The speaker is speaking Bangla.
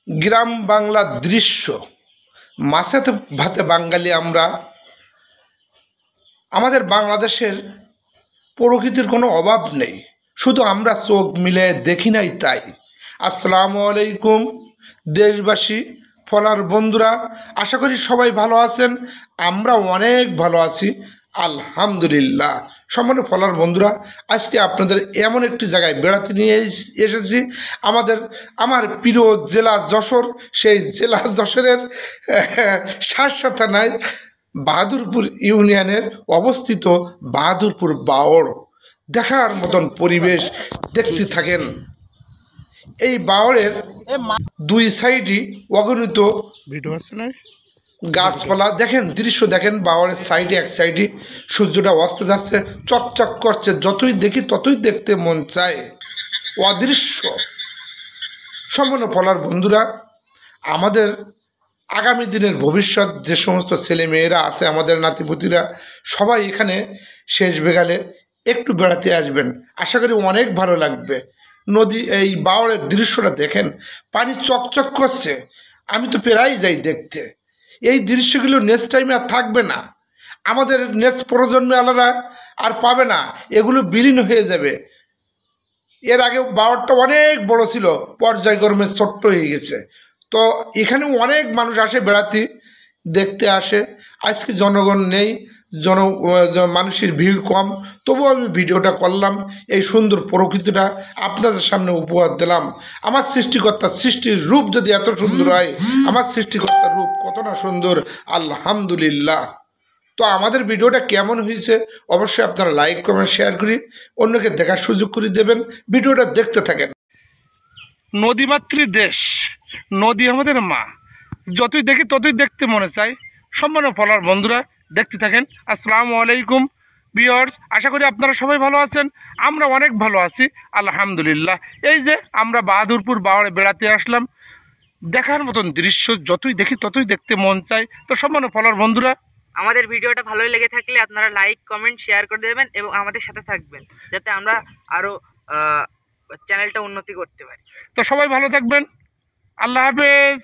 গ্রাম বাংলার দৃশ্য। মাছে ভাতে বাঙালি আমরা। আমাদের বাংলাদেশের প্রকৃতির কোনো অভাব নেই, শুধু আমরা চোখ মিলে দেখি নাই তাই। আসসালামু আলাইকুম দেশবাসী, ফলার বন্ধুরা, আশা করি সবাই ভালো আছেন। আমরা অনেক ভালো আছি, আলহামদুলিল্লাহ। সম্মানিত ফলার বন্ধুরা, আজকে আপনাদের এমন একটি জায়গায় বেড়াতে নিয়ে এসেছি। আমার প্রিয় জেলা যশোর। সেই জেলা যশোরের শার্শা থানায় বাহাদুরপুর ইউনিয়নের অবস্থিত বাহাদুরপুর বাওড়। দেখার মতন পরিবেশ, দেখতে থাকেন। এই বাওড়ের দুই সাইডই অগণিত গাছপালা। দেখেন, দৃশ্য দেখেন। বাওড়ের সাইডে এক সাইডে সূর্যটা অস্ত যাচ্ছে, চকচক করছে। যতই দেখি ততই দেখতে মন চায়, অদৃশ্য। সম্পূর্ণ ফলার বন্ধুরা, আমাদের আগামী দিনের ভবিষ্যৎ যে সমস্ত ছেলে মেয়েরা আছে, আমাদের নাতিপুতিরা, সবাই এখানে শেষ বিকালে একটু বেড়াতে আসবেন। আশা করি অনেক ভালো লাগবে। নদী, এই বাওড়ের দৃশ্যটা দেখেন, পানি চকচক করছে। আমি তো প্রায়ই যাই দেখতে। এই দৃশ্যগুলো নেক্সট টাইমে আর থাকবে না। আমাদের নেক্সট প্রজন্মে আলাদা আর পাবে না, এগুলো বিলীন হয়ে যাবে। এর আগে বাওড়টা অনেক বড় ছিল, পর্যায়ক্রমে ছোট্ট হয়ে গেছে। তো এখানে অনেক মানুষ আসে বেড়াতে, দেখতে আসে। আজকে জনগণ নেই, মানুষের ভিড় কম, তবুও আমি ভিডিওটা করলাম। এই সুন্দর প্রকৃতিটা আপনাদের সামনে উপহার দিলাম। আমার সৃষ্টিকর্তার সৃষ্টির রূপ যদি এত সুন্দর হয়, আমার সৃষ্টিকর্তার রূপ কত না সুন্দর, আলহামদুলিল্লাহ। তো আমাদের ভিডিওটা কেমন হয়েছে অবশ্যই আপনারা লাইক কমেন্ট শেয়ার করি অন্যকে দেখার সুযোগ করে দেবেন। ভিডিওটা দেখতে থাকেন। নদীমাতৃ দেশ, নদী আমাদের মা। যতই দেখি ততই দেখতে মনে চায়। সম্মানীয় ফলোয়ার বন্ধুরা, দেখতে থাকেন। আসসালামু আলাইকুম ভিউয়ার্স, আশা করি আপনারা সবাই ভালো আছেন। আমরা অনেক ভালো আছি, আলহামদুলিল্লাহ। এই যে আমরা বাহাদুরপুর বাওড়ে বেড়াতে আসলাম। দেখার মতন দৃশ্য, যতই দেখি ততই দেখতে মন চায়। তো সম্মানীয় ফলোয়ার বন্ধুরা, আমাদের ভিডিওটা ভালোই লেগে থাকলে আপনারা লাইক কমেন্ট শেয়ার করে দেবেন এবং আমাদের সাথে থাকবেন, যাতে আমরা আরো চ্যানেলটা উন্নতি করতে পারি। তো সবাই ভালো থাকবেন। আল্লাহ হাফেজ।